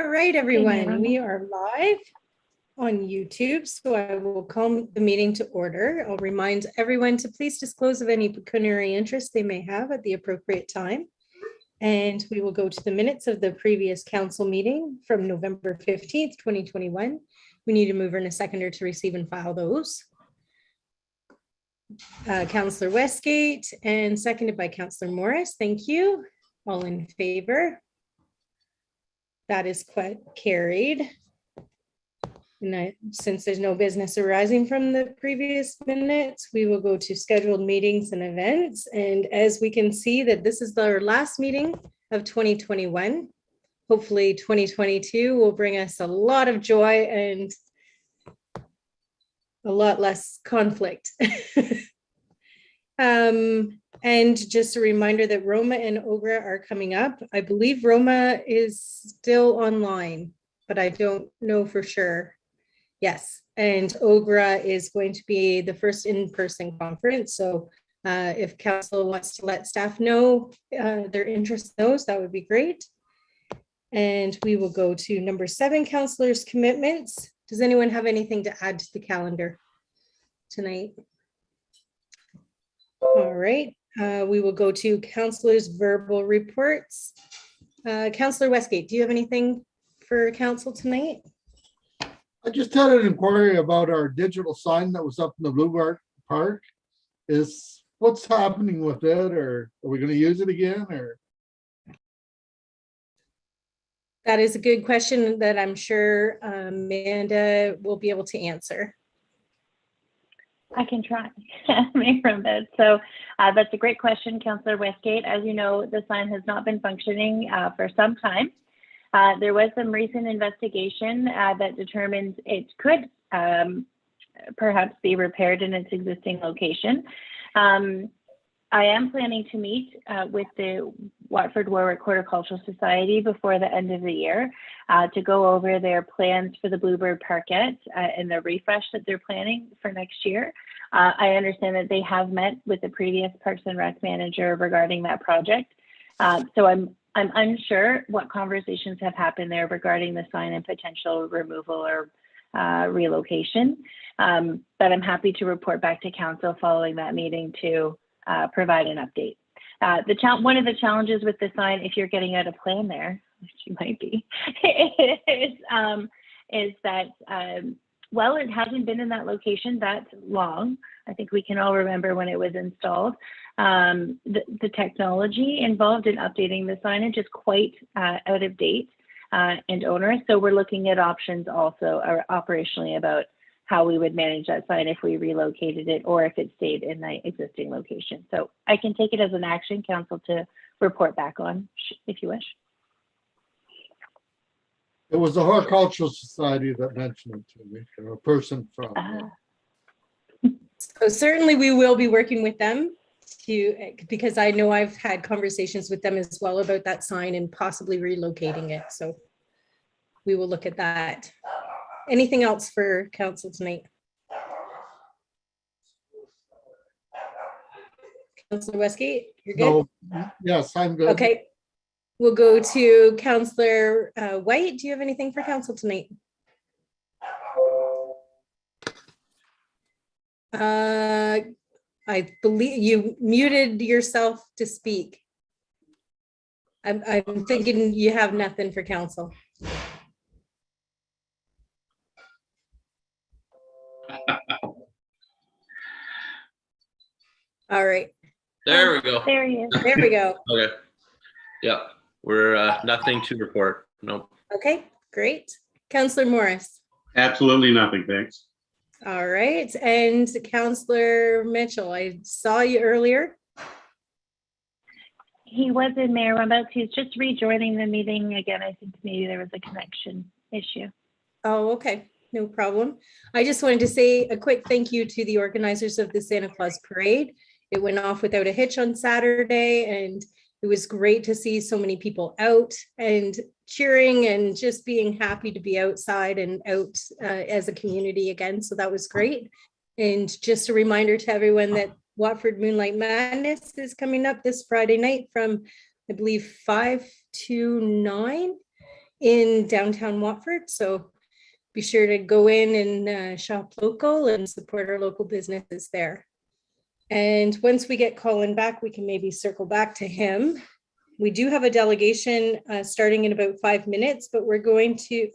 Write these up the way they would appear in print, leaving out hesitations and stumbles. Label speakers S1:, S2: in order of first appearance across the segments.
S1: All right, everyone, we are live on YouTube, so I will call the meeting to order. I'll remind everyone to please disclose of any pecuniary interest they may have at the appropriate time. And we will go to the minutes of the previous council meeting from November 15th, 2021. We need a mover and a seconder to receive and file those. Councillor Westgate and seconded by Councillor Morris. Thank you. All in favor? That is quite carried. And since there's no business arising from the previous minutes, we will go to scheduled meetings and events. And as we can see that this is our last meeting of 2021, hopefully 2022 will bring us a lot of joy and a lot less conflict. And just a reminder that Roma and Ogra are coming up. I believe Roma is still online, but I don't know for sure. Yes, and Ogra is going to be the first in-person conference. So if council wants to let staff know their interest in those, that would be great. And we will go to number 7, councillors' commitments. Does anyone have anything to add to the calendar tonight? All right, we will go to councillors' verbal reports. Councillor Westgate, do you have anything for council tonight?
S2: I just had an inquiry about our digital sign that was up in the Blue Park. What's happening with it, or are we going to use it again? Or
S1: that is a good question that I'm sure Amanda will be able to answer.
S3: I can try, Mayor Rumbed. So that's a great question, Councillor Westgate. As you know, the sign has not been functioning for some time. There was some recent investigation that determined it could perhaps be repaired in its existing location. I am planning to meet with the Watford Warwick Horticultural Society before the end of the year to go over their plans for the Bluebird Parkette and the refresh that they're planning for next year. I understand that they have met with the previous Parks and Rec manager regarding that project. So I'm unsure what conversations have happened there regarding the sign and potential removal or relocation, but I'm happy to report back to council following that meeting to provide an update. One of the challenges with the sign, if you're getting out a plan there, which you might be, is that well, it hasn't been in that location that long. I think we can all remember when it was installed. The technology involved in updating the signage is quite out of date and onerous. So we're looking at options also operationally about how we would manage that sign if we relocated it or if it stayed in the existing location. So I can take it as an action, council, to report back on if you wish.
S2: it was the Horticultural Society that mentioned it to me, or a person from.
S1: So certainly we will be working with them because I know I've had conversations with them as well about that sign and possibly relocating it. So we will look at that. Anything else for council tonight? Councillor Westgate, you're good?
S2: No, yes, I'm good.
S1: Okay. We'll go to Councillor White. Do you have anything for council tonight? I believe you muted yourself to speak. I'm thinking you have nothing for council. All right.
S4: There we go.
S3: There he is.
S1: There we go.
S4: Okay. Yeah, we're nothing to report. Nope.
S1: Okay, great. Councillor Morris.
S5: Absolutely nothing, thanks.
S1: All right, and Councillor Mitchell, I saw you earlier.
S3: He was in Mayor Rumbed. He's just rejoining the meeting again. I think maybe there was a connection issue.
S1: Oh, okay. No problem. I just wanted to say a quick thank you to the organizers of the Santa Claus Parade. It went off without a hitch on Saturday, and it was great to see so many people out and cheering and just being happy to be outside and out as a community again. So that was great. And just a reminder to everyone that Watford Moonlight Madness is coming up this Friday night from, I believe, 5 to 9 in downtown Watford. So be sure to go in and shop local and support our local businesses there. And once we get Colin back, we can maybe circle back to him. We do have a delegation starting in about 5 minutes, but we're going to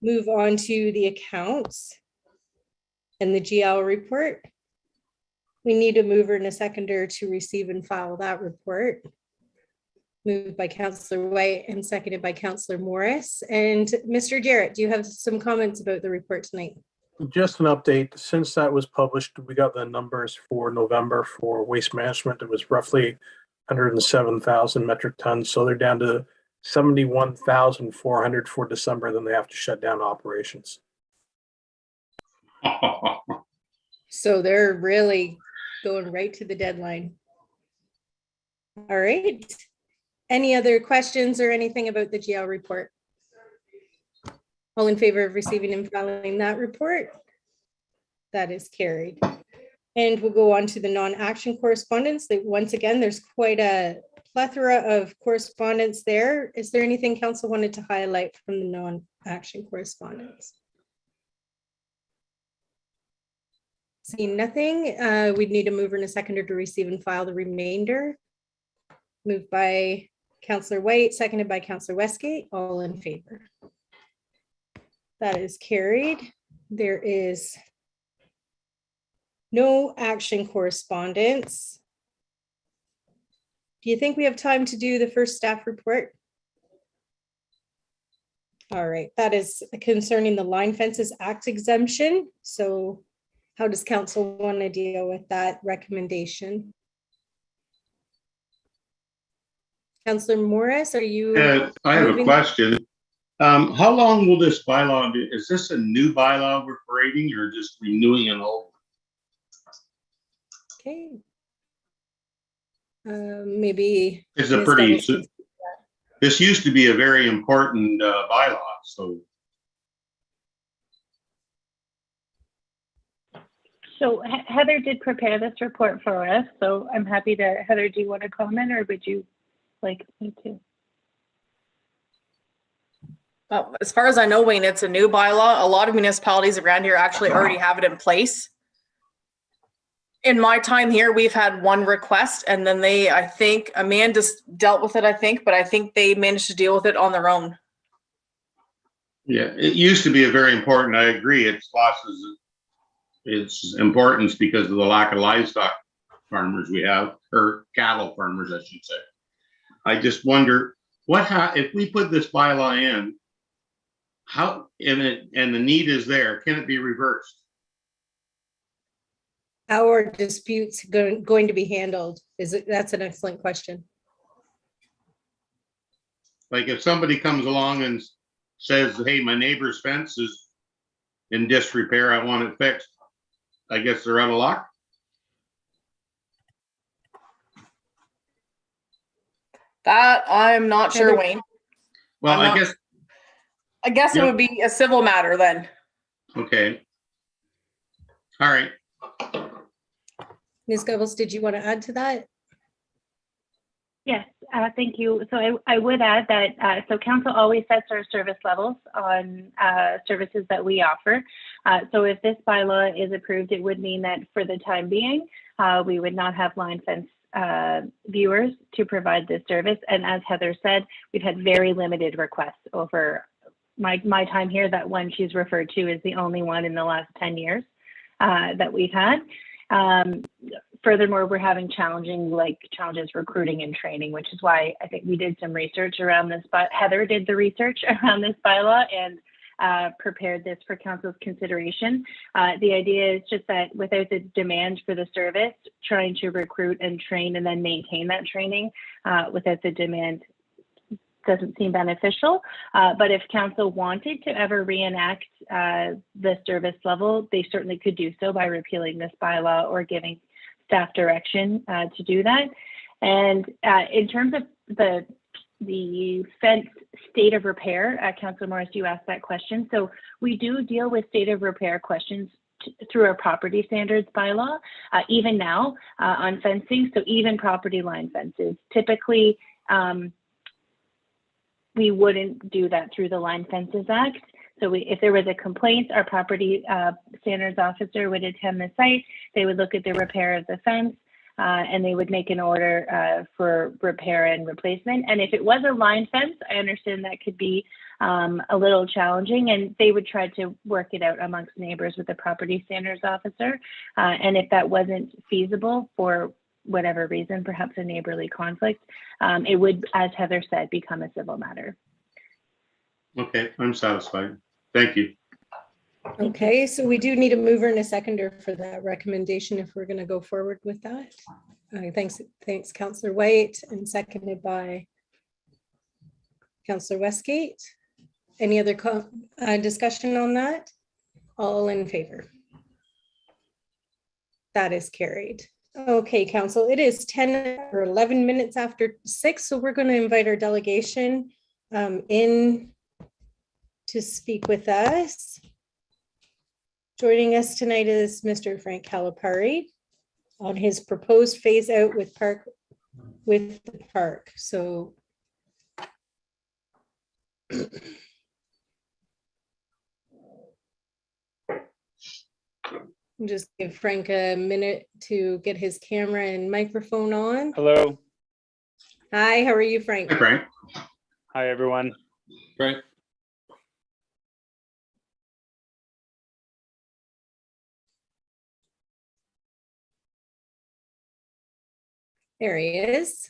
S1: move on to the accounts and the GL report. We need a mover and a seconder to receive and file that report. Moved by Councillor White and seconded by Councillor Morris. And Mr. Jarrett, do you have some comments about the report tonight?
S6: Just an update. Since that was published, we got the numbers for November for waste management. It was roughly 107,000 metric tons. So they're down to 71,400 for December. Then they have to shut down operations.
S1: So they're really going right to the deadline. All right. Any other questions or anything about the GL report? All in favor of receiving and filing that report? That is carried. And we'll go on to the non-action correspondence. That once again, there's quite a plethora of correspondence there. Is there anything council wanted to highlight from the non-action correspondence? Seeing nothing, we'd need a mover and a seconder to receive and file the remainder. Moved by Councillor White, seconded by Councillor Westgate. All in favor? That is carried. There is no action correspondence. Do you think we have time to do the first staff report? All right, that is concerning the Line Fences Act exemption. So how does council want to deal with that recommendation? Councillor Morris, are you?
S5: I have a question. How long will this bylaw be? Is this a new bylaw we're creating or just renewing an old?
S1: Okay. Maybe.
S5: It's a pretty, this used to be a very important bylaw, so.
S3: So Heather did prepare this report for us, so I'm happy to, Heather, do you want to comment or would you like me to?
S7: As far as I know, Wayne, it's a new bylaw. A lot of municipalities around here actually already have it in place. In my time here, we've had one request and then they, I think, Amanda's dealt with it, I think, but I think they managed to deal with it on their own.
S5: Yeah, it used to be a very important, I agree, it's lost its importance because of the lack of livestock farmers we have, or cattle farmers, I should say. I just wonder, if we put this bylaw in, how, and the need is there, can it be reversed?
S1: How are disputes going to be handled? That's an excellent question.
S5: Like if somebody comes along and says, hey, my neighbor's fence is in disrepair, I want it fixed, I guess they're out of luck.
S7: That I'm not sure, Wayne.
S5: Well, I
S7: guess
S5: Yep.
S7: It would be a civil matter then.
S5: Okay. All right.
S1: Ms. Goebbels, did you want to add to that?
S3: Yes, thank you. So I would add that, so council always sets our service levels on services that we offer. So if this bylaw is approved, it would mean that for the time being, we would not have line fence viewers to provide this service. And as Heather said, we've had very limited requests over my time here. That one she's referred to is the only one in the last 10 years that we've had. Furthermore, we're having challenges recruiting and training, which is why I think we did some research around this, but Heather did the research around this bylaw and prepared this for council's consideration. The idea is just that without the demand for the service, trying to recruit and train and then maintain that training without the demand doesn't seem beneficial. But if council wanted to ever reenact the service level, they certainly could do so by repealing this bylaw or giving staff direction to do that. And in terms of the fence state of repair, Councillor Morris, you asked that question. So we do deal with state of repair questions through our property standards bylaw, even now on fencing. So even property line fences, typically we wouldn't do that through the Line Fences Act. So if there was a complaint, our property standards officer would attend the site. They would look at the repair of the fence, and they would make an order for repair and replacement. And if it was a line fence, I understand that could be a little challenging, and they would try to work it out amongst neighbors with the property standards officer. And if that wasn't feasible for whatever reason, perhaps a neighborly conflict, it would, as Heather said, become a civil matter.
S5: Okay, I'm satisfied. Thank you.
S1: Okay, so we do need a mover and a seconder for that recommendation if we're going to go forward with that. Thanks, Councillor White, and seconded by Councillor Westgate. Any other discussion on that? All in favor? That is carried. Okay, Council, it is 10 or 11 minutes after 6, so we're going to invite our delegation in to speak with us. Joining us tonight is Mr. Frank Calipari on his proposed phase out with the park. So just give Frank a minute to get his camera and microphone on.
S8: Hello.
S1: Hi, how are you, Frank?
S5: Hi, Frank.
S8: Hi, everyone.
S4: Right.
S1: There he is.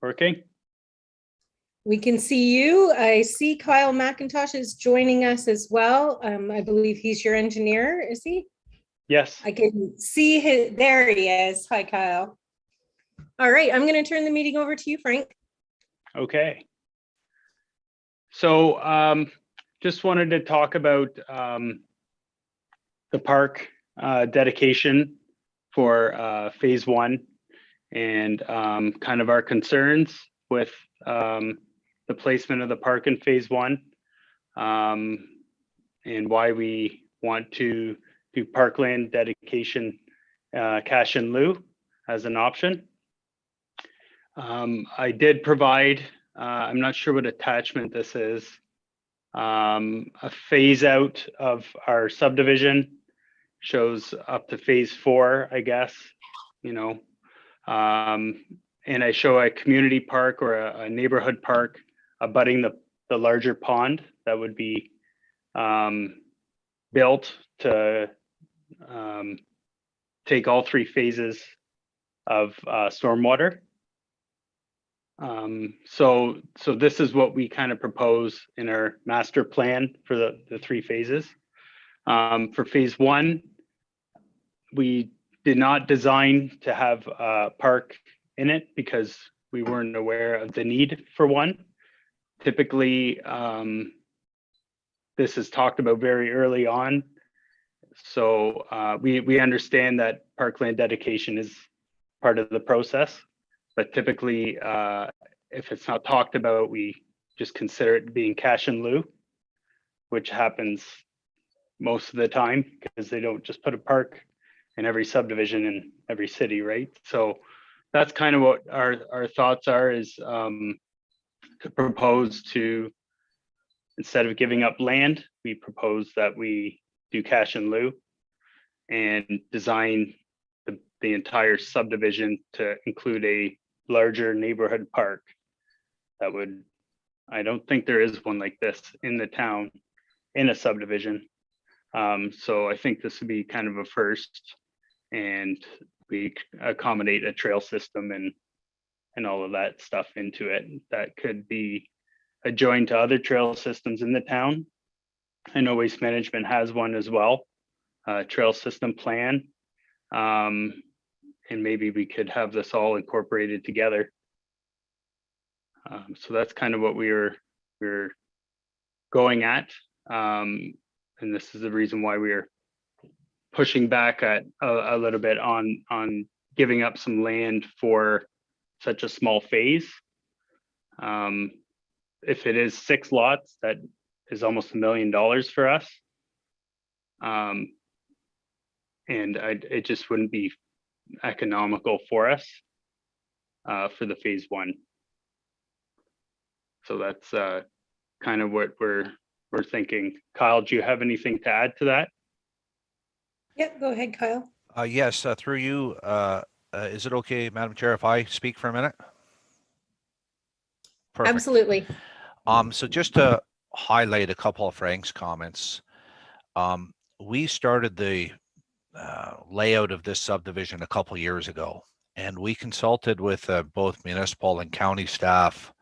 S8: Working?
S1: We can see you. I see Kyle McIntosh is joining us as well. I believe he's your engineer, is he?
S8: Yes.
S1: I can see his, there he is. Hi, Kyle. All right, I'm going to turn the meeting over to you, Frank.
S8: Okay. So just wanted to talk about the park dedication for phase 1 and kind of our concerns with the placement of the park in phase 1 and why we want to do parkland dedication cash in lieu as an option. I did provide, I'm not sure what attachment this is, a phase out of our subdivision, shows up to phase 4, I guess, you know, and I show a community park or a neighborhood park abutting the larger pond that would be built to take all 3 phases of stormwater. So this is what we kind of propose in our master plan for the 3 phases. For phase 1, we did not design to have a park in it because we weren't aware of the need for one. Typically, this is talked about very early on. So we understand that parkland dedication is part of the process, but typically, if it's not talked about, we just consider it being cash in lieu, which happens most of the time because they don't just put a park in every subdivision in every city, right? So that's kind of what our thoughts are, is to propose to, instead of giving up land, we propose that we do cash in lieu and design the entire subdivision to include a larger neighborhood park. That would, I don't think there is one like this in the town in a subdivision. So I think this would be kind of a first, and we accommodate a trail system and all of that stuff into it that could be adjoined to other trail systems in the town. I know Waste Management has one as well, a trail system plan. And maybe we could have this all incorporated together. So that's kind of what we're going at. And this is the reason why we're pushing back at a little bit on giving up some land for such a small phase. If it is 6 lots, that is almost $1 million for us. And it just wouldn't be economical for us. for the phase one. So that's kind of what we're thinking. Kyle, do you have anything to add to that?
S1: Yep, go ahead, Kyle.
S9: Yes, through you, is it okay, Madam Chair, if I speak for a minute? Perfect.
S1: Absolutely.
S9: So just to highlight a couple of Frank's comments, we started the layout of this subdivision a couple years ago, and we consulted with both municipal and county staff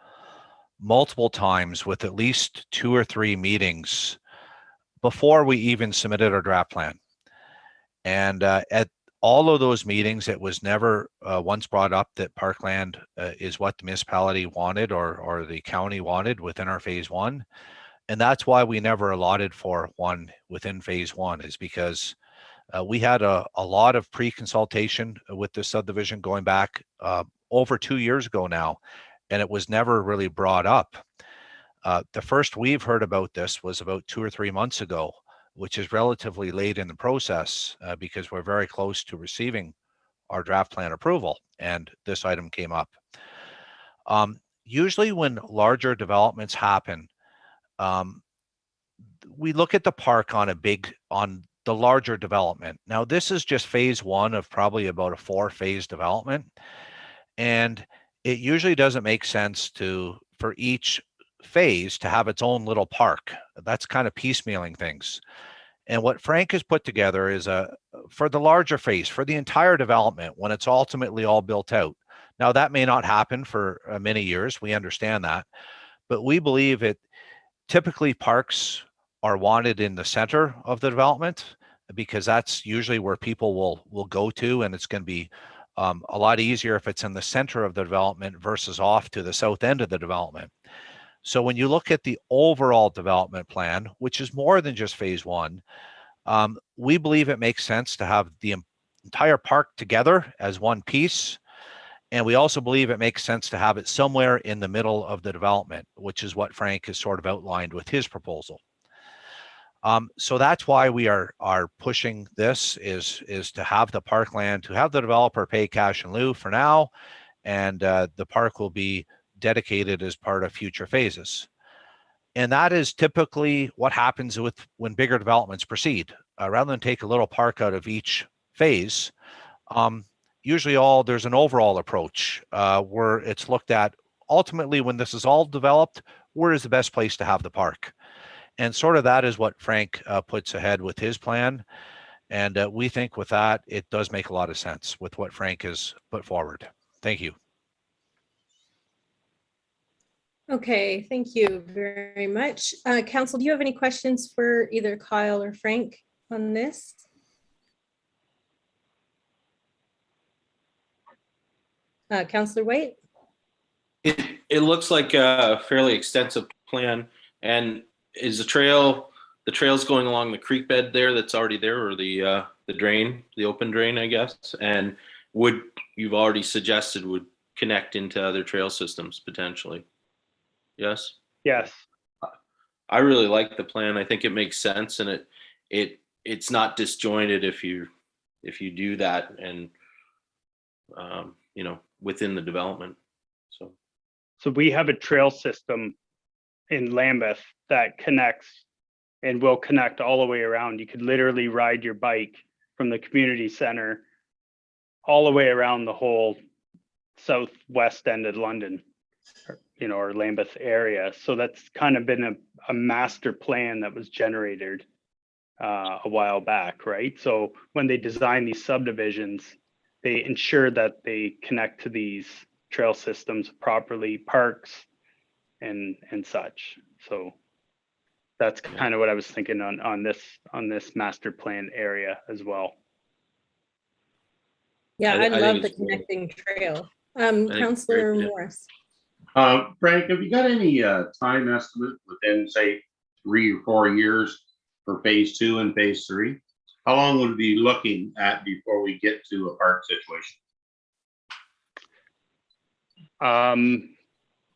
S9: multiple times with at least 2 or 3 meetings before we even submitted our draft plan. And at all of those meetings, it was never once brought up that parkland is what the municipality wanted or the county wanted within our phase one. And that's why we never allotted for one within phase one, is because we had a lot of pre-consultation with the subdivision going back over 2 years ago now, and it was never really brought up. The first we've heard about this was about 2 or 3 months ago, which is relatively late in the process because we're very close to receiving our draft plan approval, and this item came up. Usually when larger developments happen, we look at the park on the larger development. Now, this is just phase one of probably about a 4-phase development, and it usually doesn't make sense for each phase to have its own little park. That's kind of piecemealing things. And what Frank has put together is for the larger phase, for the entire development, when it's ultimately all built out. Now, that may not happen for many years. We understand that. But we believe typically parks are wanted in the center of the development, because that's usually where people will go to, and it's going to be a lot easier if it's in the center of the development versus off to the south end of the development. So when you look at the overall development plan, which is more than just phase one, we believe it makes sense to have the entire park together as one piece. And we also believe it makes sense to have it somewhere in the middle of the development, which is what Frank has sort of outlined with his proposal. So that's why we are pushing this, is to have the parkland, to have the developer pay cash in lieu for now, and the park will be dedicated as part of future phases. And that is typically what happens when bigger developments proceed. Rather than take a little park out of each phase, usually there's an overall approach where it's looked at ultimately when this is all developed, where is the best place to have the park? And sort of that is what Frank puts ahead with his plan. And we think with that, it does make a lot of sense with what Frank has put forward. Thank you.
S1: Okay, thank you very much. Council, do you have any questions for either Kyle or Frank on this? Councillor White?
S4: It looks like a fairly extensive plan. And is the trail's going along the creek bed there that's already there, or the drain, the open drain, I guess? And you've already suggested would connect into other trail systems potentially? Yes.
S8: Yes.
S4: I really like the plan. I think it makes sense, and it's not disjointed if you do that, and within the development.
S8: So we have a trail system in Lambeth that connects and will connect all the way around. You could literally ride your bike from the community center all the way around the whole southwest end of London, or Lambeth area. So that's kind of been a master plan that was generated a while back, right? So when they design these subdivisions, they ensure that they connect to these trail systems properly, parks and such. So that's kind of what I was thinking on this master plan area as well.
S1: Yeah, I
S4: think
S1: love the
S4: it's great.
S1: connecting trail.
S4: it's
S1: Councillor
S4: great, yeah.
S1: Morris.
S5: Frank, have you got any time estimate within, say, 3 or 4 years for phase 2 and phase 3? How long would we be looking at before we get to a park situation?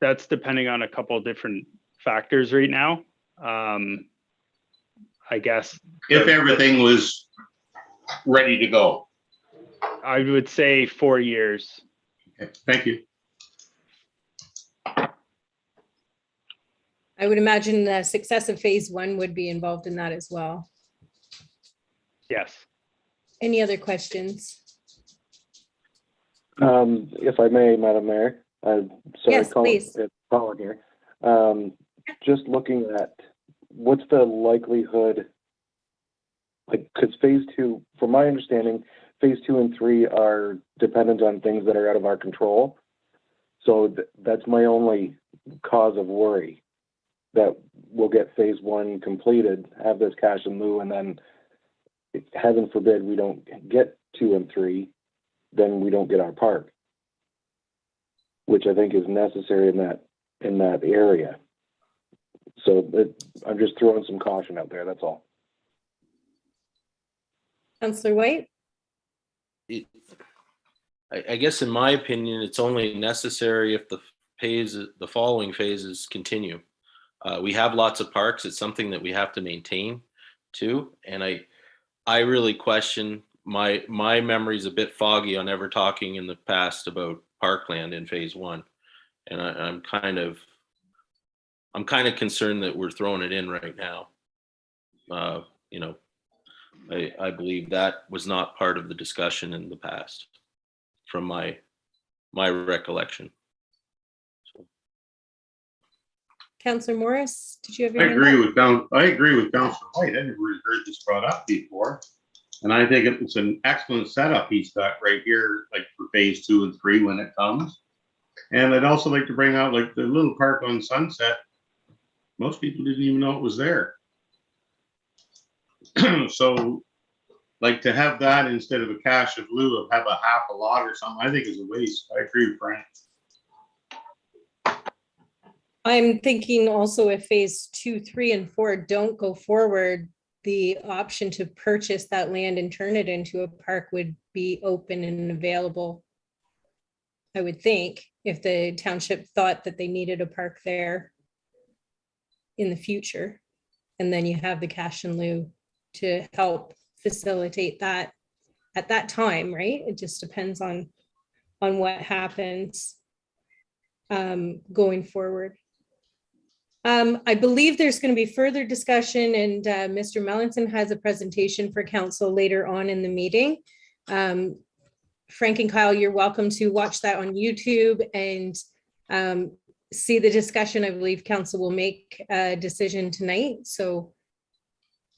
S8: That's depending on a couple of different factors right now. I guess
S5: If everything was ready to go.
S8: I would say 4 years.
S5: Okay, thank you.
S1: I would imagine the success of phase one would be involved in that as well.
S8: Yes.
S1: Any other questions?
S10: If I may, Madam Mayor, sorry,
S1: Yes, please.
S10: Colin here. Just looking at what's the likelihood, like, because phase two, from my understanding, phase 2 and 3 are dependent on things that are out of our control. So that's my only cause of worry, that we'll get phase 1 completed, have this cash in lieu, and then heaven forbid we don't get 2 and 3, then we don't get our park, which I think is necessary in that area. So I'm just throwing some caution out there, that's all.
S1: Councillor White?
S4: I guess in my opinion, it's only necessary if the following phases continue. We have lots of parks. It's something that we have to maintain too. And I really question, my memory's a bit foggy on ever talking in the past about parkland in phase 1. And I'm kind of concerned that we're throwing it in right now. You know, I believe that was not part of the discussion in the past, from my recollection. So.
S1: Councillor Morris, did you have
S5: I
S1: your hand
S5: agree
S1: up?
S5: with Councillor White. I never really heard this brought up before. And I think it's an excellent setup he's got right here, like for phase 2 and 3 when it comes. And I'd also like to bring out, like, the little park on Sunset. Most people didn't even know it was there. So, like, to have that instead of a cash of lieu of have a half a lot or something, I think is a waste. I agree with Frank.
S1: I'm thinking also if phase 2, 3, and 4 don't go forward, the option to purchase that land and turn it into a park would be open and available. I would think, if the township thought that they needed a park there in the future. And then you have the cash in lieu to help facilitate that at that time, right? It just depends on what happens going forward. I believe there's going to be further discussion, and Mr. Mellenson has a presentation for council later on in the meeting. Frank and Kyle, you're welcome to watch that on YouTube and see the discussion. I believe council will make a decision tonight. So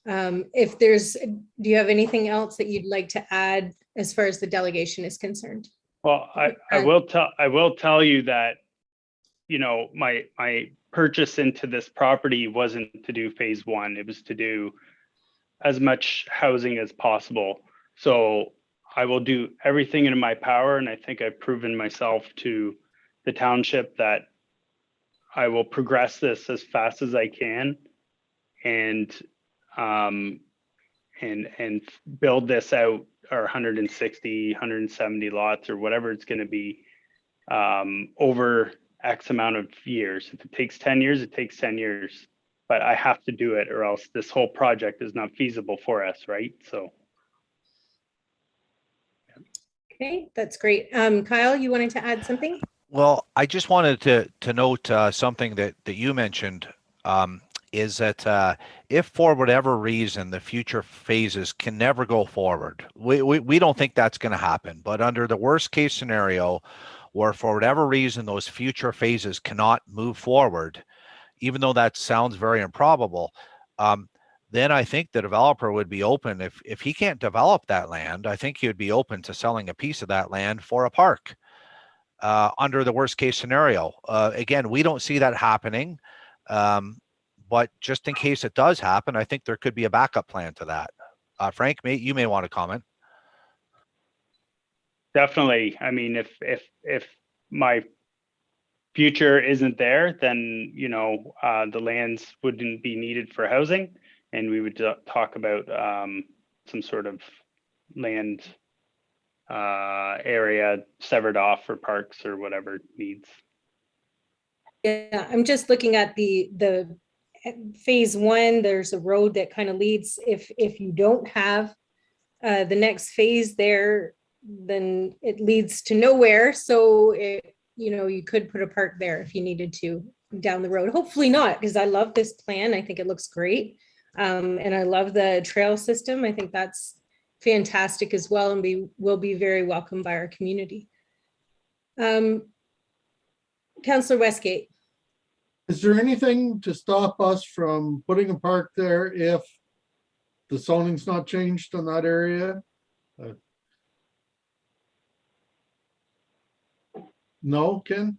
S1: if there's, do you have anything else that you'd like to add as far as the delegation is concerned?
S8: Well, I will tell you that, you know, my purchase into this property wasn't to do phase 1. It was to do as much housing as possible. So I will do everything in my power, and I think I've proven myself to the township that I will progress this as fast as I can and build this out, or 160, 170 lots or whatever it's going to be, over X amount of years. If it takes 10 years, it takes 10 years, but I have to do it or else this whole project is not feasible for us, right? So.
S1: Okay, that's great. Kyle, you wanted to add something?
S9: Well, I just wanted to note something that you mentioned, is that if for whatever reason the future phases can never go forward, we don't think that's going to happen. But under the worst case scenario, where for whatever reason those future phases cannot move forward, even though that sounds very improbable, then I think the developer would be open, if he can't develop that land, I think he would be open to selling a piece of that land for a park under the worst case scenario. Again, we don't see that happening, but just in case it does happen, I think there could be a backup plan to that. Frank, you may want to comment.
S8: Definitely. I mean, if my future isn't there, then, you know, the lands wouldn't be needed for housing, and we would talk about some sort of land area severed off for parks or whatever it needs.
S1: Yeah, I'm just looking at the phase 1. There's a road that kind of leads. If you don't have the next phase there, then it leads to nowhere. So you know, you could put a park there if you needed to. down the road. Hopefully not, because I love this plan. I think it looks great. And I love the trail system. I think that's fantastic as well, and will be very welcome by our community. Councillor Westgate.
S2: Is there anything to stop us from putting a park there if the zoning's not changed on that area? No, Ken?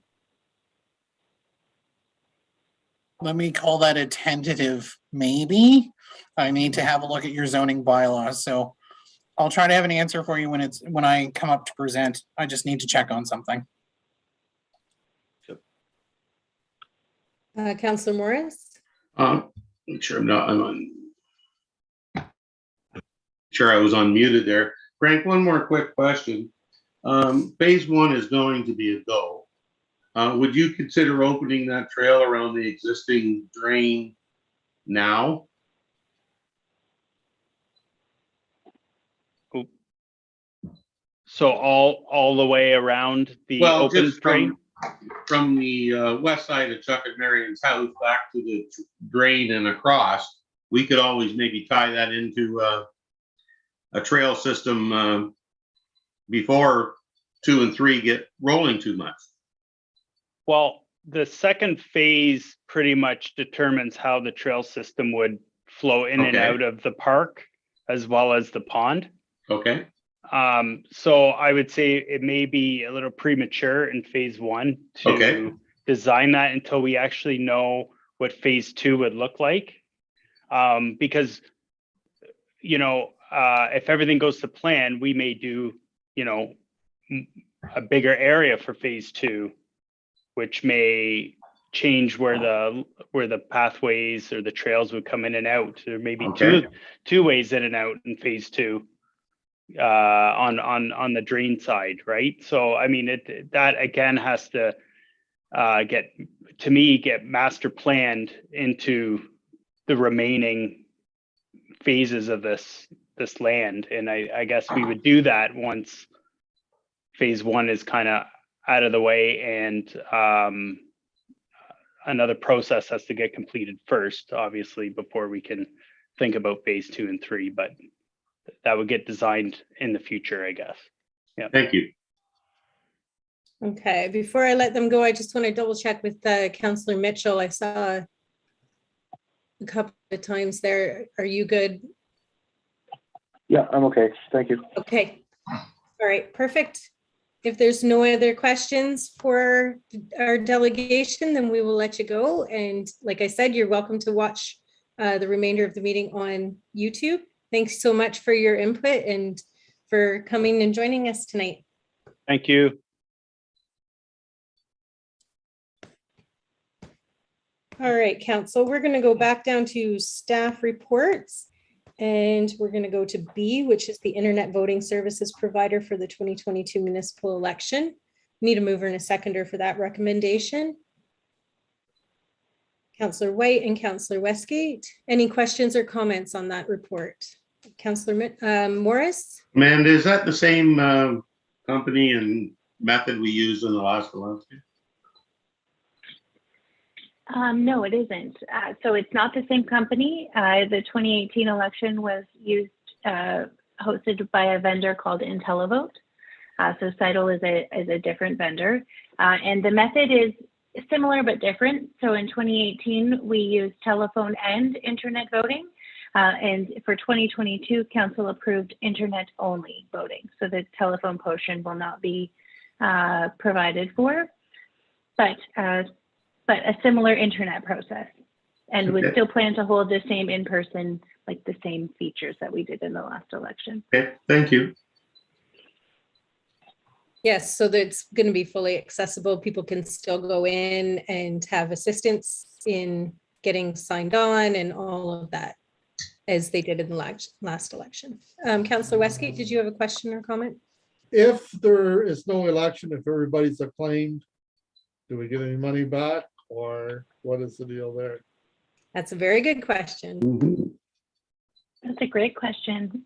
S11: Let me call that a tentative maybe. I need to have a look at your zoning bylaws, so I'll try to have an answer for you when I come up to present. I just need to check on something.
S1: Councillor Morris.
S5: Make sure I'm on. Sure, I was unmuted there. Frank, one more quick question. Phase 1 is going to be a go. Would you consider opening that trail around the existing drain now?
S8: So all the way around the open
S5: just
S8: drain?
S5: From the west side of Chuck and Marion's house back to the drain and across, we could always maybe tie that into a trail system before 2 and 3 get rolling too much.
S8: Well, the second phase pretty much determines how the trail system would flow in and out of the park as well as the pond.
S5: Okay.
S8: So I would say it may be a little premature in phase 1 to design that until we actually know what phase 2 would look like. Because, you know, if everything goes to plan, we may do, you know, a bigger area for phase 2, which may change where the pathways or the trails would come in and out. There may be two ways in and out in phase 2. On the drain side, right? So I mean, that again has to get master planned into the remaining phases of this land, and I guess we would do that once phase 1 is kind of out of the way, and another process has to get completed first, obviously, before we can think about phase 2 and 3, but that would get designed in the future, I guess. Yeah.
S5: Thank you.
S1: Okay, before I let them go, I just want to double check with Councillor Mitchell. I saw a couple of times there. Are you good?
S10: Yeah, I'm okay. Thank you.
S1: Okay. All right, perfect. If there's no other questions for our delegation, then we will let you go. And like I said, you're welcome to watch the remainder of the meeting on YouTube. Thanks so much for your input and for coming and joining us tonight.
S8: Thank you.
S1: All right, Council, we're going to go back down to staff reports, and we're going to go to B, which is the Internet Voting Services Provider for the 2022 municipal election. Need a mover and a seconder for that recommendation. Councillor White and Councillor Westgate. Any questions or comments on that report? Councillor Morris?
S5: Amanda, is that the same company and method we used in the last election?
S3: No, it isn't. So it's not the same company. The 2018 election was hosted by a vendor called IntelliVote. So Untitled is a different vendor. And the method is similar but different. So in 2018, we used telephone and internet voting. And for 2022, council approved internet only voting. So the telephone portion will not be provided for, but a similar internet process. And we still plan to hold the same in-person, like the same features that we did in the last election.
S5: Okay, thank you.
S1: Yes, so that's going to be fully accessible. People can still go in and have assistance in getting signed on and all of that, as they did in the last election. Councillor Westgate, did you have a question or comment?
S2: If there is no election, if everybody's acclaimed, do we get any money back, or what is the deal there?
S1: That's a very good question.
S3: That's a great question,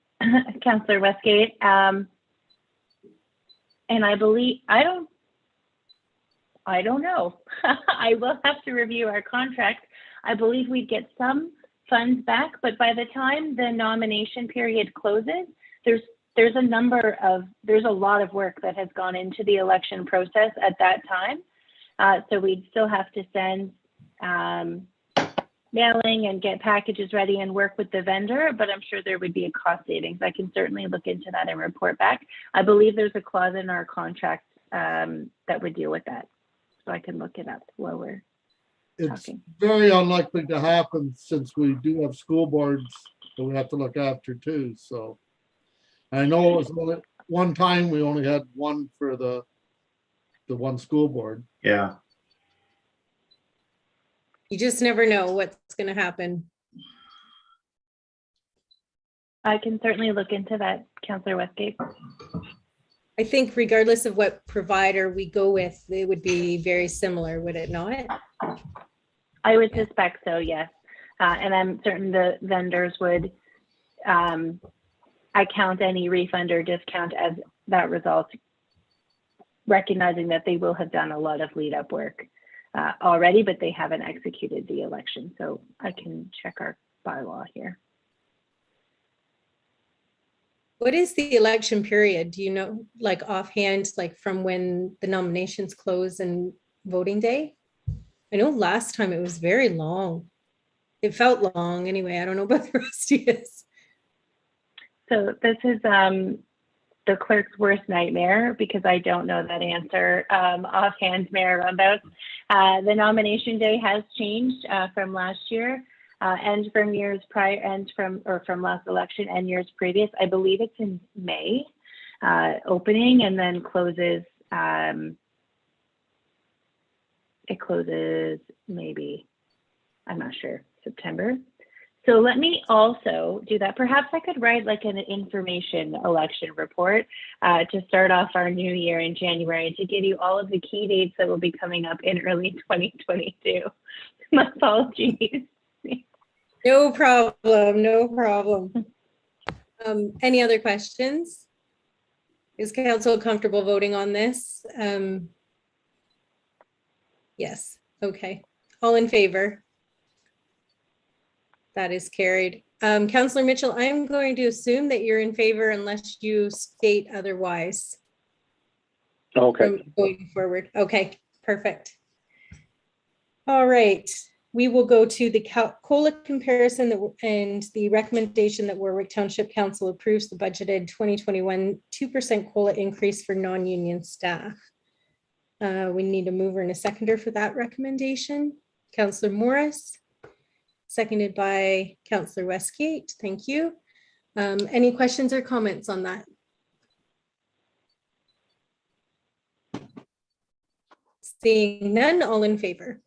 S3: Councillor Westgate. And I believe, I don't know. I will have to review our contract. I believe we'd get some funds back, but by the time the nomination period closes, there's a lot of work that has gone into the election process at that time. So we'd still have to send mailing and get packages ready and work with the vendor, but I'm sure there would be a cost savings. I can certainly look into that and report back. I believe there's a clause in our contract that would deal with that. So I can look it up while we're
S2: It's
S3: talking.
S2: very unlikely to happen since we do have school boards that we have to look after too, so. I know it was only one time we only had one for the one school board.
S5: Yeah.
S1: You just never know what's going to happen.
S3: I can certainly look into that, Councillor Westgate.
S1: I think regardless of what provider we go with, it would be very similar, would it not?
S3: I would suspect so, yes. And I'm certain the vendors would account any refund or discount as that result, recognizing that they will have done a lot of lead up work already, but they haven't executed the election. So I can check our bylaw here.
S1: What is the election period? Do you know, like offhand, like from when the nominations close and voting day? I know last time it was very long. It felt long anyway. I don't know about the rest of you.
S3: So this is the clerk's worst nightmare because I don't know that answer offhand, Mayor Rumbaus. The nomination day has changed from last year and from years prior and from last election and years previous. I believe it's in May opening and then closes. It closes maybe, I'm not sure, September. So let me also do that. Perhaps I could write like an information election report to start off our new year in January to give you all of the key dates that will be coming up in early 2022. My apologies.
S1: No problem, no problem. Any other questions? Is council comfortable voting on this? Yes, okay. All in favor? That is carried. Councillor Mitchell, I'm going to assume that you're in favor unless you state otherwise.
S10: Okay.
S1: Going forward. Okay, perfect. All right, we will go to the COLA comparison and the recommendation that Warwick Township Council approves the budgeted 2021 2% COLA increase for non-union staff. We need a mover and a seconder for that recommendation. Councillor Morris. Seconded by Councillor Westgate. Thank you. Any questions or comments on that? Seeing none, all in favor?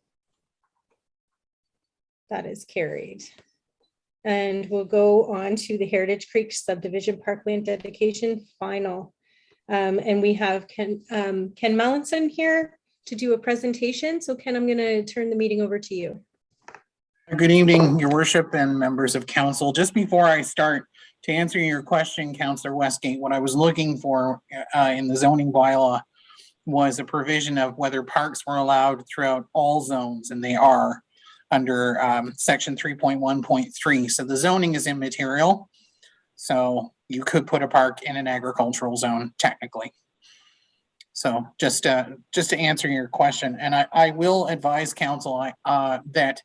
S1: That is carried. And we'll go on to the Heritage Creek Subdivision Parkland dedication final. And we have Ken Mallinson here to do a presentation. So Ken, I'm going to turn the meeting over to you.
S11: Good evening, Your Worship and members of council. Just before I start, to answer your question, Councillor Westgate, what I was looking for in the zoning bylaw was a provision of whether parks were allowed throughout all zones, and they are under section 3.1.3. So the zoning is immaterial. So you could put a park in an agricultural zone technically. So just to answer your question, and I will advise council that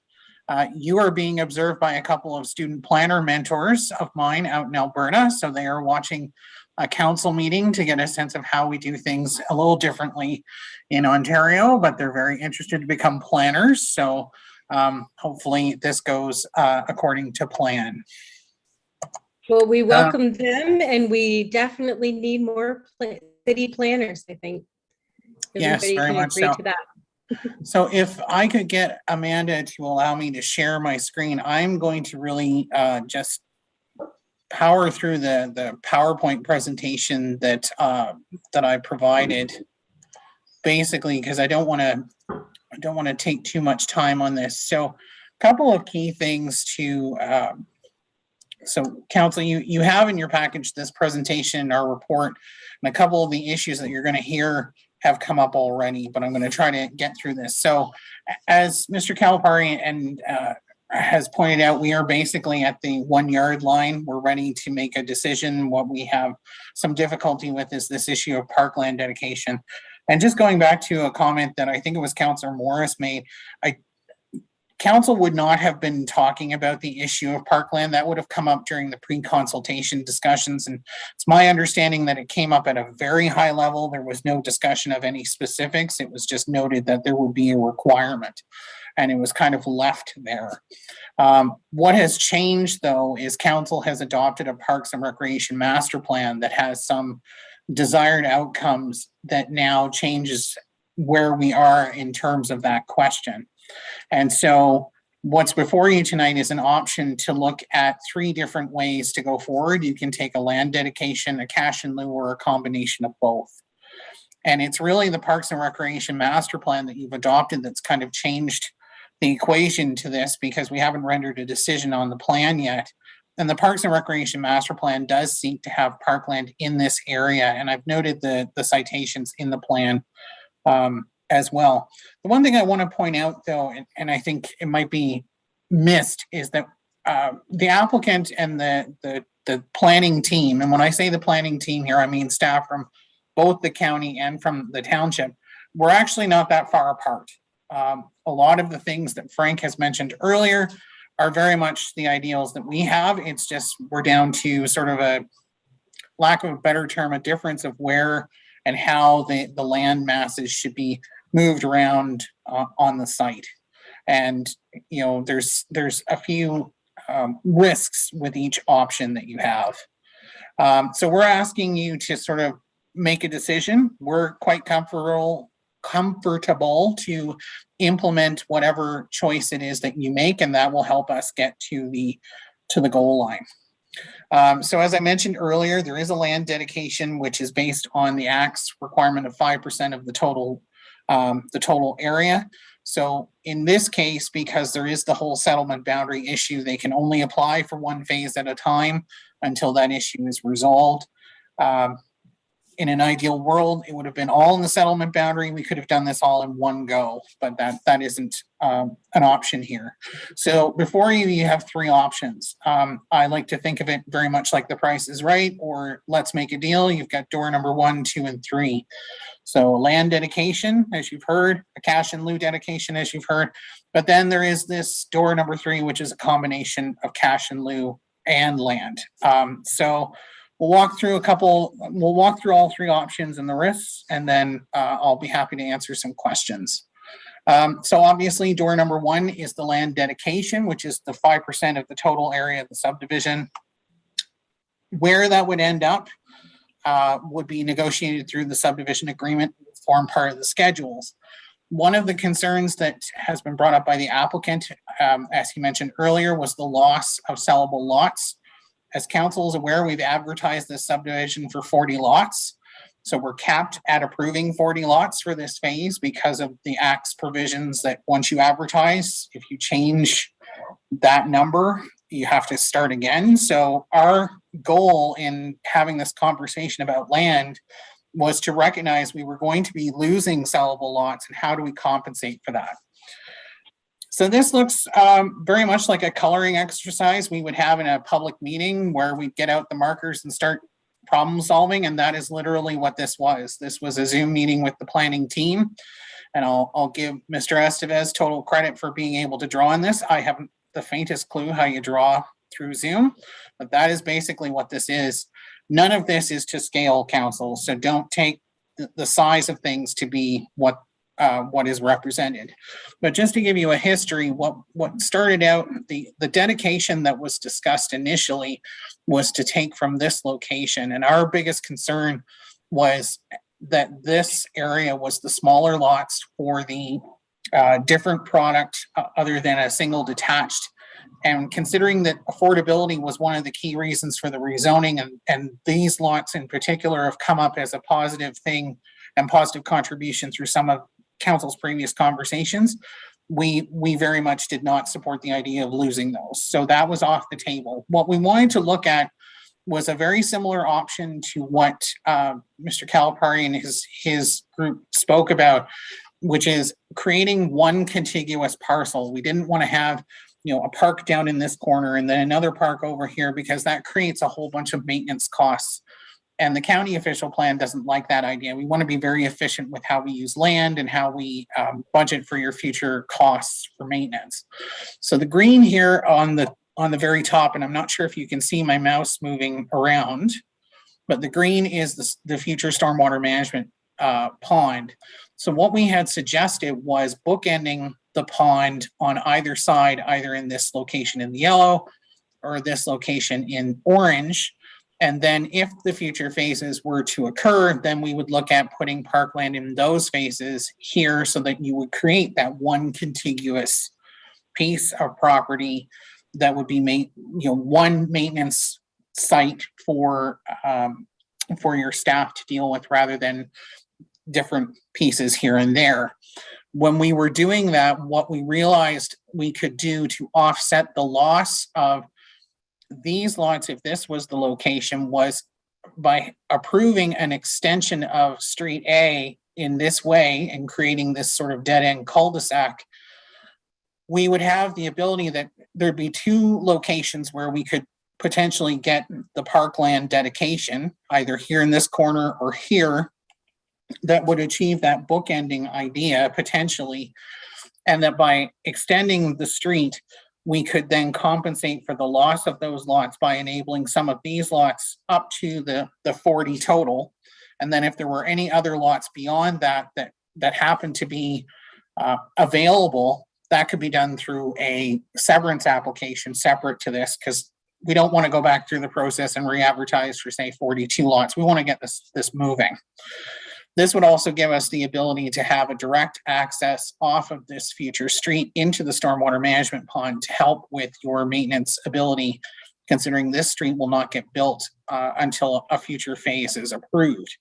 S11: you are being observed by a couple of student planner mentors of mine out in Alberta. So they are watching a council meeting to get a sense of how we do things a little differently in Ontario, but they're very interested to become planners. So hopefully this goes according to plan.
S1: Well, we welcome them and we definitely need more city planners, I think.
S11: Yes,
S1: Everybody
S11: very
S1: can
S11: much
S1: agree
S11: so.
S1: to that.
S11: So if I could get Amanda to allow me to share my screen, I'm going to really just power through the PowerPoint presentation that I provided, basically because I don't want to take too much time on this. So a couple of key things to so council, you have in your package this presentation, our report, and a couple of the issues that you're going to hear have come up already, but I'm going to try to get through this. So as Mr. Calipari and has pointed out, we are basically at the 1 yard line. We're ready to make a decision. What we have some difficulty with is this issue of parkland dedication. And just going back to a comment that I think it was Councillor Morris made, Council would not have been talking about the issue of parkland. That would have come up during the pre-consultation discussions. And it's my understanding that it came up at a very high level. There was no discussion of any specifics. It was just noted that there would be a requirement, and it was kind of left there. What has changed, though, is Council has adopted a Parks and Recreation Master Plan that has some desired outcomes that now changes where we are in terms of that question. And so what's before you tonight is an option to look at 3 different ways to go forward. You can take a land dedication, a cash in lieu, or a combination of both. And it's really the Parks and Recreation Master Plan that you've adopted that's kind of changed the equation to this, because we haven't rendered a decision on the plan yet. And the Parks and Recreation Master Plan does seek to have parkland in this area. And I've noted the citations in the plan as well. The one thing I want to point out, though, and I think it might be missed, is that the applicant and the planning team, and when I say the planning team here, I mean staff from both the county and from the township, we're actually not that far apart. A lot of the things that Frank has mentioned earlier are very much the ideals that we have. It's just we're down to sort of a, lack of a better term, a difference of where and how the land masses should be moved around on the site. And, you know, there's a few risks with each option that you have. So we're asking you to sort of make a decision. We're quite comfortable to implement whatever choice it is that you make, and that will help us get to the goal line. So as I mentioned earlier, there is a land dedication, which is based on the Act's requirement of 5% of the total area. So in this case, because there is the whole settlement boundary issue, they can only apply for 1 phase at a time until that issue is resolved. In an ideal world, it would have been all in the settlement boundary. We could have done this all in one go, but that isn't an option here. So before you, you have 3 options. I like to think of it very much like The Price is Right, or Let's Make a Deal. You've got door number 1, 2, and 3. So land dedication, as you've heard, a cash in lieu dedication, as you've heard, but then there is this door number 3, which is a combination of cash in lieu and land. So we'll walk through all 3 options and the risks, and then I'll be happy to answer some questions. So obviously door number 1 is the land dedication, which is the 5% of the total area of the subdivision. Where that would end up would be negotiated through the subdivision agreement, form part of the schedules. One of the concerns that has been brought up by the applicant, as he mentioned earlier, was the loss of sellable lots. As council is aware, we've advertised this subdivision for 40 lots. So we're capped at approving 40 lots for this phase because of the Act's provisions that once you advertise, if you change that number, you have to start again. So our goal in having this conversation about land was to recognize we were going to be losing sellable lots, and how do we compensate for that? So this looks very much like a coloring exercise we would have in a public meeting where we get out the markers and start problem solving, and that is literally what this was. This was a Zoom meeting with the planning team, and I'll give Mr. Estevez total credit for being able to draw on this. I haven't the faintest clue how you draw through Zoom, but that is basically what this is. None of this is to scale, council, so don't take the size of things to be what is represented. But just to give you a history, what started out, the dedication that was discussed initially was to take from this location. And our biggest concern was that this area was the smaller lots for the different product other than a single detached. And considering that affordability was one of the key reasons for the rezoning, and these lots in particular have come up as a positive thing and positive contribution through some of council's previous conversations, we very much did not support the idea of losing those. So that was off the table. What we wanted to look at was a very similar option to what Mr. Calipari and his group spoke about, which is creating one contiguous parcel. We didn't want to have, you know, a park down in this corner and then another park over here, because that creates a whole bunch of maintenance costs. And the county official plan doesn't like that idea. We want to be very efficient with how we use land and how we budget for your future costs for maintenance. So the green here on the very top, and I'm not sure if you can see my mouse moving around, but the green is the future stormwater management pond. So what we had suggested was bookending the pond on either side, either in this location in the yellow or this location in orange. And then if the future phases were to occur, then we would look at putting parkland in those phases here so that you would create that one contiguous piece of property that would be one maintenance site for your staff to deal with, rather than different pieces here and there. When we were doing that, what we realized we could do to offset the loss of these lots, if this was the location, was by approving an extension of Street A in this way and creating this sort of dead-end cul-de-sac, we would have the ability that there'd be two locations where we could potentially get the parkland dedication, either here in this corner or here, that would achieve that bookending idea potentially. And that by extending the street, we could then compensate for the loss of those lots by enabling some of these lots up to the 40 total. And then if there were any other lots beyond that happened to be available, that could be done through a severance application separate to this, because we don't want to go back through the process and re-advertise for, say, 42 lots. We want to get this moving. This would also give us the ability to have a direct access off of this future street into the stormwater management pond to help with your maintenance ability, considering this street will not get built until a future phase is approved.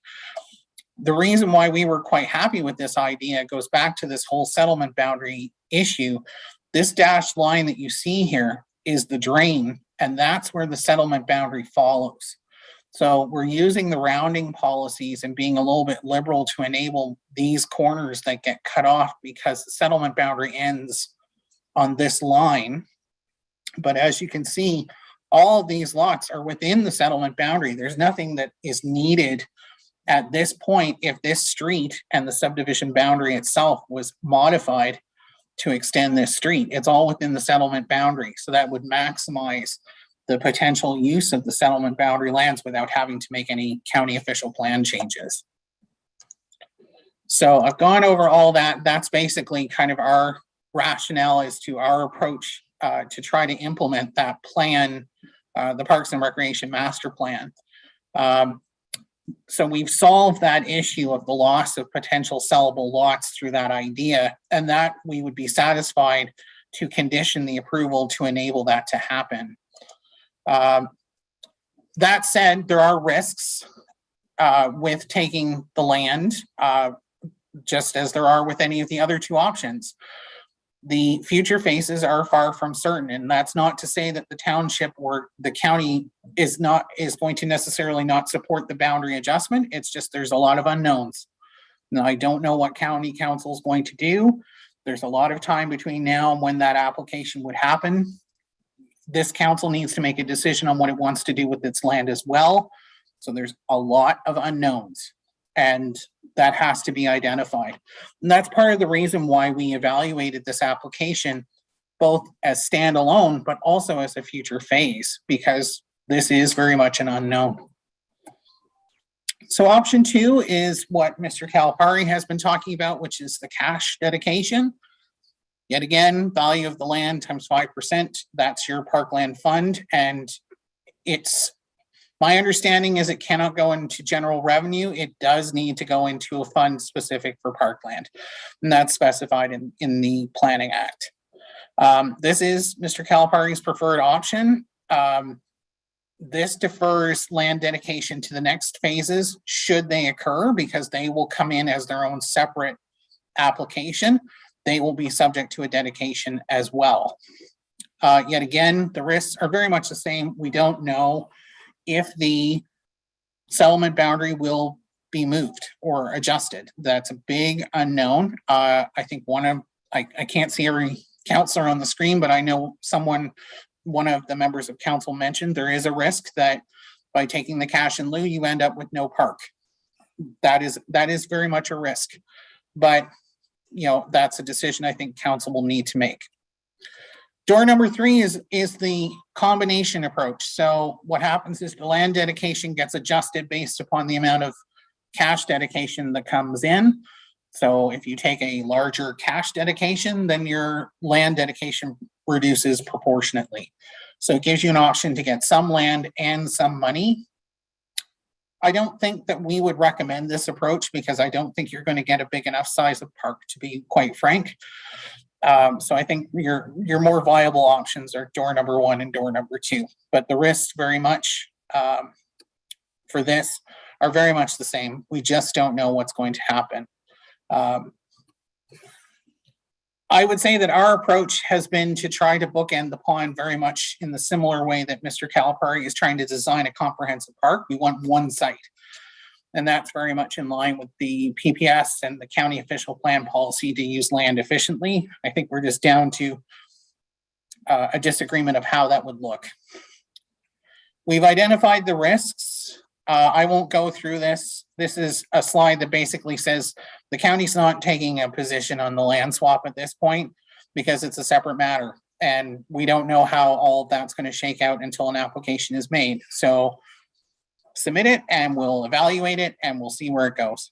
S11: The reason why we were quite happy with this idea goes back to this whole settlement boundary issue. This dashed line that you see here is the drain, and that's where the settlement boundary follows. So we're using the rounding policies and being a little bit liberal to enable these corners that get cut off, because the settlement boundary ends on this line. But as you can see, all of these lots are within the settlement boundary. There's nothing that is needed at this point if this street and the subdivision boundary itself was modified to extend this street. It's all within the settlement boundary. So that would maximize the potential use of the settlement boundary lands without having to make any county official plan changes. So I've gone over all that. That's basically kind of our rationale as to our approach to try to implement that plan, the Parks and Recreation Master Plan. So we've solved that issue of the loss of potential sellable lots through that idea, and that we would be satisfied to condition the approval to enable that to happen. That said, there are risks with taking the land, just as there are with any of the other two options. The future phases are far from certain, and that's not to say that the township or the county is going to necessarily not support the boundary adjustment. It's just there's a lot of unknowns. Now, I don't know what county council is going to do. There's a lot of time between now and when that application would happen. This council needs to make a decision on what it wants to do with its land as well. So there's a lot of unknowns, and that has to be identified. And that's part of the reason why we evaluated this application, both as standalone, but also as a future phase, because this is very much an unknown. So option 2 is what Mr. Calipari has been talking about, which is the cash dedication. Yet again, value of the land times 5%, that's your parkland fund. And it's, my understanding is it cannot go into general revenue. It does need to go into a fund specific for parkland. And that's specified in the Planning Act. This is Mr. Calipari's preferred option. This defers land dedication to the next phases should they occur, because they will come in as their own separate application. They will be subject to a dedication as well. Yet again, the risks are very much the same. We don't know if the settlement boundary will be moved or adjusted. That's a big unknown. I think I can't see every counselor on the screen, but I know one of the members of council mentioned there is a risk that by taking the cash in lieu, you end up with no park. That is very much a risk, but that's a decision I think council will need to make. Door number 3 is the combination approach. So what happens is the land dedication gets adjusted based upon the amount of cash dedication that comes in. So if you take a larger cash dedication, then your land dedication reduces proportionately. So it gives you an option to get some land and some money. I don't think that we would recommend this approach because I don't think you're going to get a big enough size of park, to be quite frank. So I think your more viable options are door number 1 and door number 2. But the risks very much for this are very much the same. We just don't know what's going to happen. I would say that our approach has been to try to bookend the pond very much in the similar way that Mr. Calipari is trying to design a comprehensive park. We want one site. And that's very much in line with the PPS and the county official plan policy to use land efficiently. I think we're just down to a disagreement of how that would look. We've identified the risks. I won't go through this. This is a slide that basically says the county's not taking a position on the land swap at this point because it's a separate matter. And we don't know how all of that's going to shake out until an application is made. So submit it and we'll evaluate it and we'll see where it goes.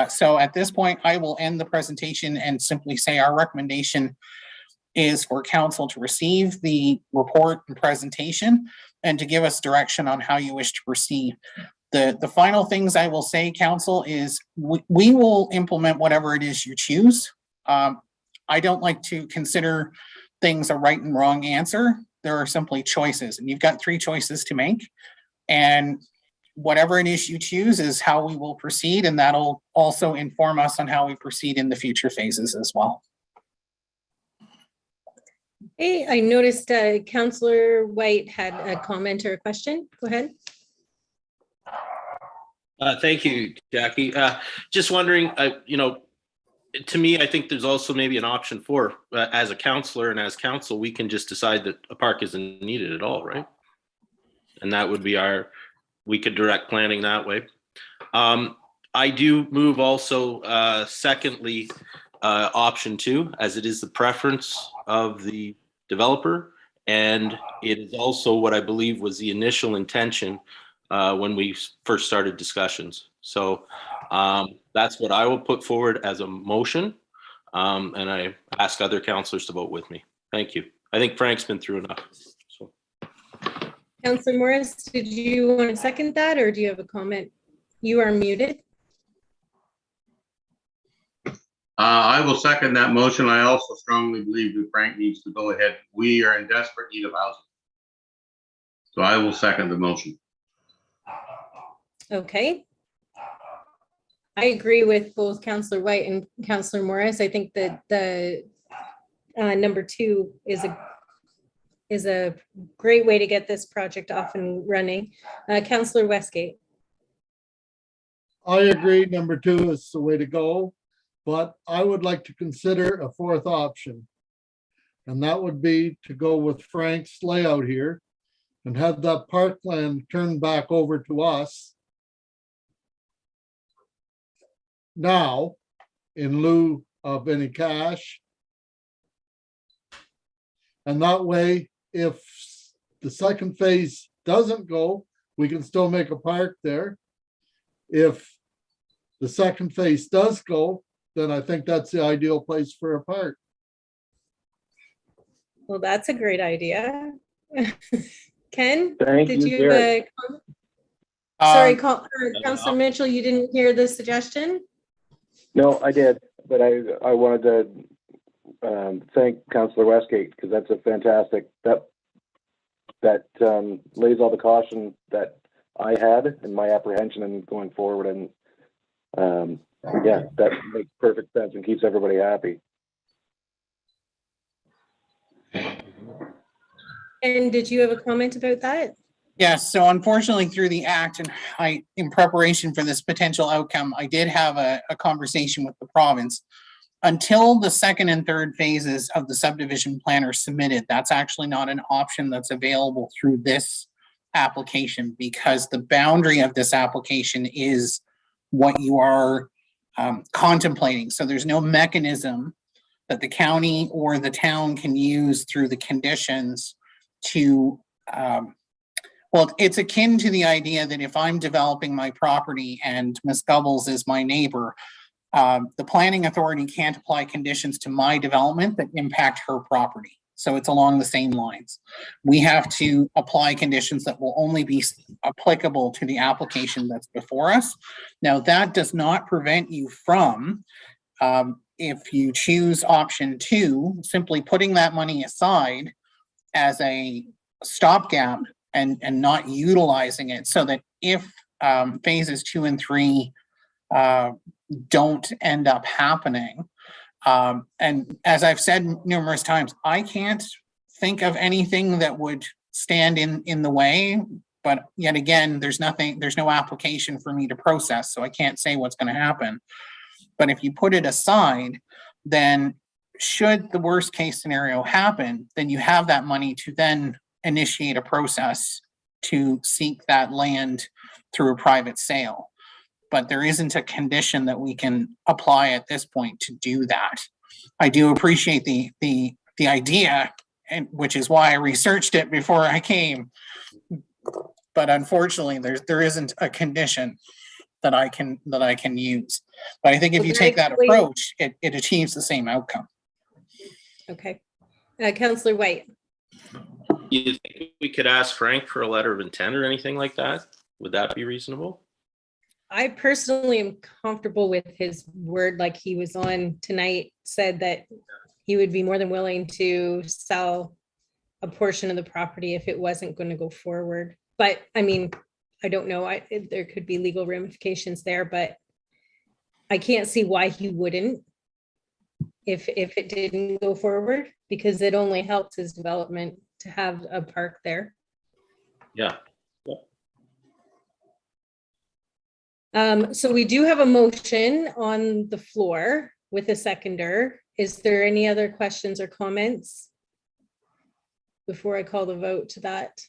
S11: So at this point, I will end the presentation and simply say our recommendation is for council to receive the report and presentation and to give us direction on how you wish to proceed. The final things I will say, council, is we will implement whatever it is you choose. I don't like to consider things a right and wrong answer. There are simply choices, and you've got 3 choices to make. And whatever it is you choose is how we will proceed, and that'll also inform us on how we proceed in the future phases as well.
S1: Hey, I noticed Councillor White had a comment or a question. Go ahead.
S4: Thank you, Jackie. Just wondering, to me, I think there's also maybe an option for, as a councillor and as council, we can just decide that a park isn't needed at all, right? And that would be we could direct planning that way. I do move also, secondly, option 2, as it is the preference of the developer. And it is also what I believe was the initial intention when we first started discussions. So that's what I will put forward as a motion. And I ask other councillors to vote with me. Thank you. I think Frank's been through enough. So.
S1: Councillor Morris, did you want to second that or do you have a comment? You are muted.
S5: I will second that motion. I also strongly believe that Frank needs to go ahead. We are in desperate need of housing. So I will second the motion.
S1: Okay. I agree with both Councillor White and Councillor Morris. I think that the number 2 is a great way to get this project off and running. Councillor Westgate.
S2: I agree, number 2 is the way to go, but I would like to consider a 4th option. And that would be to go with Frank's layout here and have that parkland turned back over to us now in lieu of any cash. And that way, if the second phase doesn't go, we can still make a park there. If the second phase does go, then I think that's the ideal place for a park.
S1: Well, that's a great idea. Ken,
S10: Thank
S1: did
S10: you,
S1: you have a comment? Sorry, Councillor Mitchell, you didn't hear the suggestion?
S10: No, I did, but I wanted to thank Councillor Westgate because that's a fantastic, that lays all the caution that I had and my apprehension in going forward, and yeah, that makes perfect sense and keeps everybody happy.
S1: And did you have a comment about that?
S11: Yes, so unfortunately through the act and in preparation for this potential outcome, I did have a conversation with the province. Until the second and third phases of the subdivision plan are submitted, that's actually not an option that's available through this application, because the boundary of this application is what you are contemplating. So there's no mechanism that the county or the town can use through the conditions to well, it's akin to the idea that if I'm developing my property and Ms. Gubbles is my neighbor, the planning authority can't apply conditions to my development that impact her property. So it's along the same lines. We have to apply conditions that will only be applicable to the application that's before us. Now, that does not prevent you from, if you choose option 2, simply putting that money aside as a stopgap and not utilizing it, so that if phases 2 and 3 don't end up happening. And as I've said numerous times, I can't think of anything that would stand in the way, but yet again, there's no application for me to process, so I can't say what's going to happen. But if you put it aside, then should the worst case scenario happen, then you have that money to then initiate a process to seek that land through a private sale. But there isn't a condition that we can apply at this point to do that. I do appreciate the idea, and which is why I researched it before I came. But unfortunately, there isn't a condition that I can use. But I think if you take that approach, it achieves the same outcome.
S1: Okay. Councillor White.
S4: You think we could ask Frank for a letter of intent or anything like that? Would that be reasonable?
S1: I personally am comfortable with his word, like he was on tonight, said that he would be more than willing to sell a portion of the property if it wasn't going to go forward. But I mean, I don't know, there could be legal ramifications there, but I can't see why he wouldn't if it didn't go forward, because it only helps his development to have a park there.
S4: Yeah.
S1: So we do have a motion on the floor with a seconder. Is there any other questions or comments before I call the vote to that?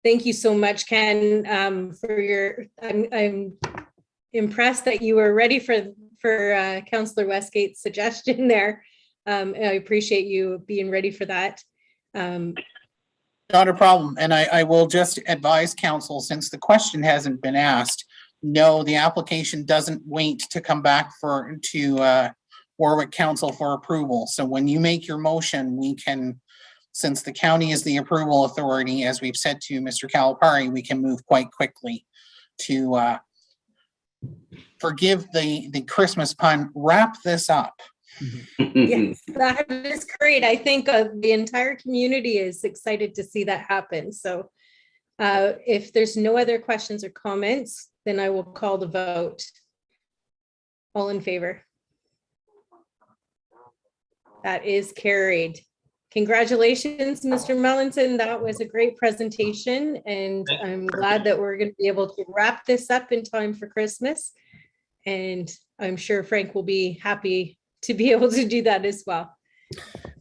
S1: Thank you so much, Ken, for your, I'm impressed that you were ready for Councillor Westgate's suggestion there. I appreciate you being ready for that.
S11: Not a problem. And I will just advise council, since the question hasn't been asked, no, the application doesn't wait to come back to Warwick Council for approval. So when you make your motion, we can, since the county is the approval authority, as we've said to Mr. Calipari, we can move quite quickly to forgive the Christmas pun, wrap this up.
S1: Yes, that is great. I think the entire community is excited to see that happen. So if there's no other questions or comments, then I will call the vote. All in favor? That is carried. Congratulations, Mr. Mellenton. That was a great presentation, and I'm glad that we're going to be able to wrap this up in time for Christmas. And I'm sure Frank will be happy to be able to do that as well.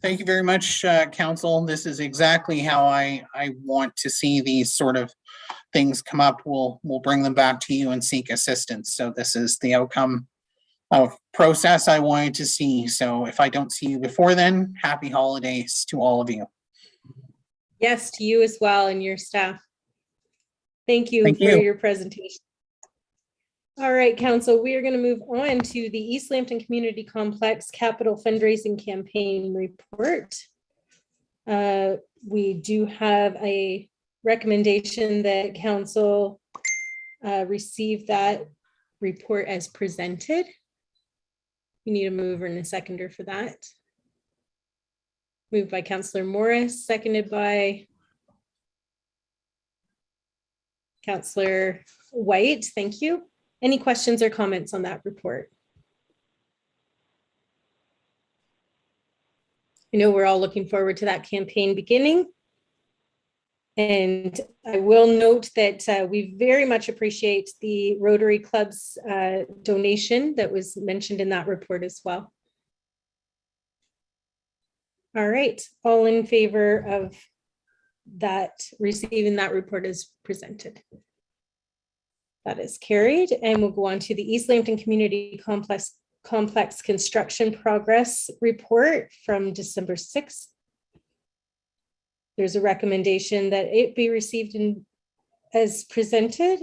S11: Thank you very much, council. This is exactly how I want to see these sort of things come up. We'll bring them back to you and seek assistance. So this is the outcome of process I wanted to see. So if I don't see you before then, happy holidays to all of you.
S1: Yes, to you as well and your staff. Thank you for your presentation. All right, council, we are going to move on to the East Lambton Community Complex Capital Fundraising Campaign report. We do have a recommendation that council receive that report as presented. You need a mover and a seconder for that. Moved by Councillor Morris, seconded by Councillor White. Thank you. Any questions or comments on that report? I know we're all looking forward to that campaign beginning. And I will note that we very much appreciate the Rotary Club's donation that was mentioned in that report as well. All right, all in favor of that, receiving that report as presented? That is carried, and we'll go on to the East Lambton Community Complex Construction Progress Report from December 6th. There's a recommendation that it be received as presented.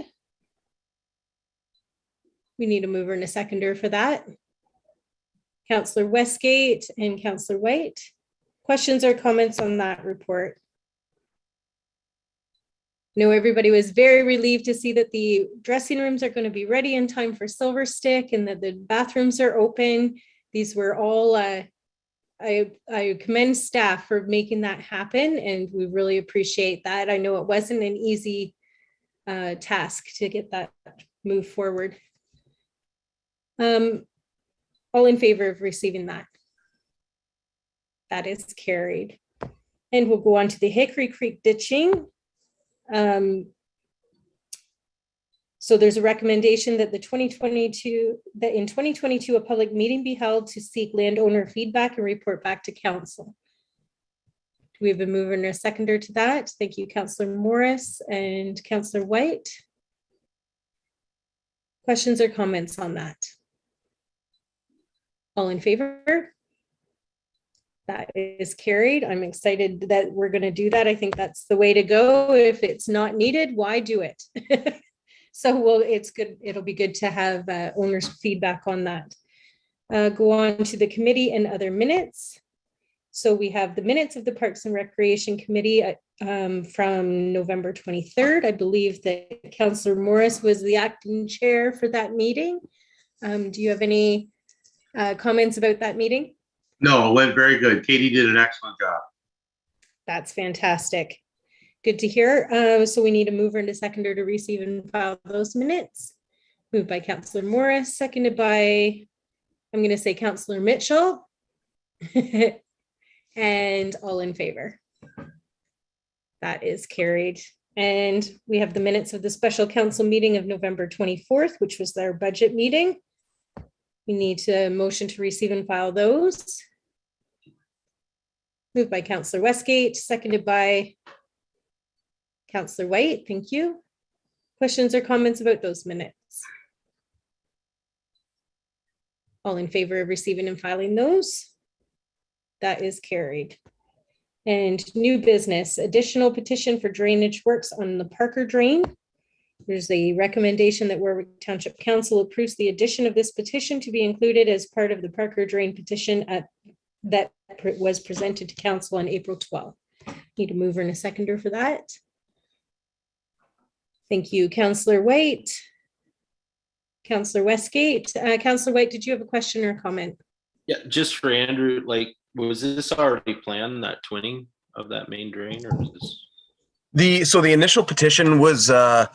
S1: We need a mover and a seconder for that. Councillor Westgate and Councillor White. Questions or comments on that report? I know everybody was very relieved to see that the dressing rooms are going to be ready in time for Silver Stick and that the bathrooms are open. These were all, I commend staff for making that happen, and we really appreciate that. I know it wasn't an easy task to get that move forward. All in favor of receiving that? That is carried. And we'll go on to the Hickory Creek ditching. So there's a recommendation that in 2022, a public meeting be held to seek landowner feedback and report back to council. Do we have a mover and a seconder to that? Thank you, Councillor Morris and Councillor White. Questions or comments on that? All in favor? That is carried. I'm excited that we're going to do that. I think that's the way to go. If it's not needed, why do it? So it's good. It'll be good to have owners' feedback on that. Go on to the committee and other minutes. So we have the minutes of the Parks and Recreation Committee from November 23rd. I believe that Councillor Morris was the acting chair for that meeting. Do you have any comments about that meeting?
S5: No, it went very good. Katie did an excellent job.
S1: That's fantastic. Good to hear. So we need a mover and a seconder to receive and file those minutes. Moved by Councillor Morris, seconded by, I'm going to say Councillor Mitchell. And all in favor. That is carried. And we have the minutes of the special council meeting of November 24th, which was their budget meeting. We need a motion to receive and file those. Moved by Councillor Westgate, seconded by Councillor White. Thank you. Questions or comments about those minutes? All in favor of receiving and filing those? That is carried. And new business, additional petition for drainage works on the Parker Drain. There's a recommendation that Warwick Township Council approves the addition of this petition to be included as part of the Parker Drain petition that was presented to council on April 12th. Need a mover and a seconder for that. Thank you, Councillor White. Councillor Westgate. Councillor White, did you have a question or comment?
S4: Yeah, just for Andrew, like, was this already planned, that twinning of that main drain, or was this?
S12: So the initial petition was to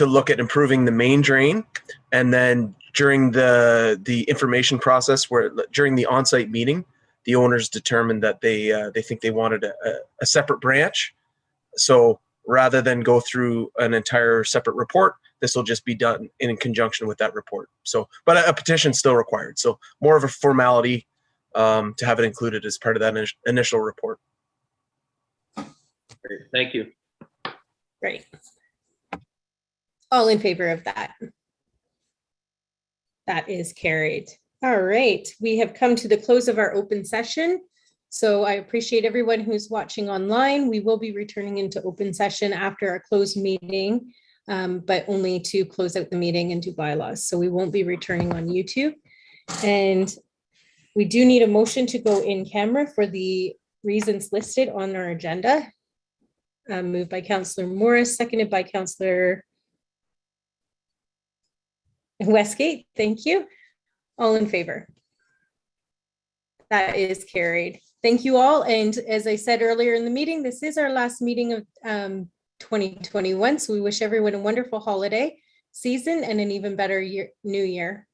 S12: look at improving the main drain, and then during the information process, where during the on-site meeting, the owners determined that they think they wanted a separate branch. So rather than go through an entire separate report, this will just be done in conjunction with that report. So, but a petition still required. So more of a formality to have it included as part of that initial report.
S4: Great. Thank you.
S1: Great. All in favor of that? That is carried. All right, we have come to the close of our open session. So I appreciate everyone who's watching online. We will be returning into open session after our closed meeting, but only to close out the meeting and do bylaws. So we won't be returning on YouTube. And we do need a motion to go in camera for the reasons listed on our agenda. Moved by Councillor Morris, seconded by Councillor Westgate. Thank you. All in favor? That is carried. Thank you all. And as I said earlier in the meeting, this is our last meeting of 2021. So we wish everyone a wonderful holiday season and an even better new year.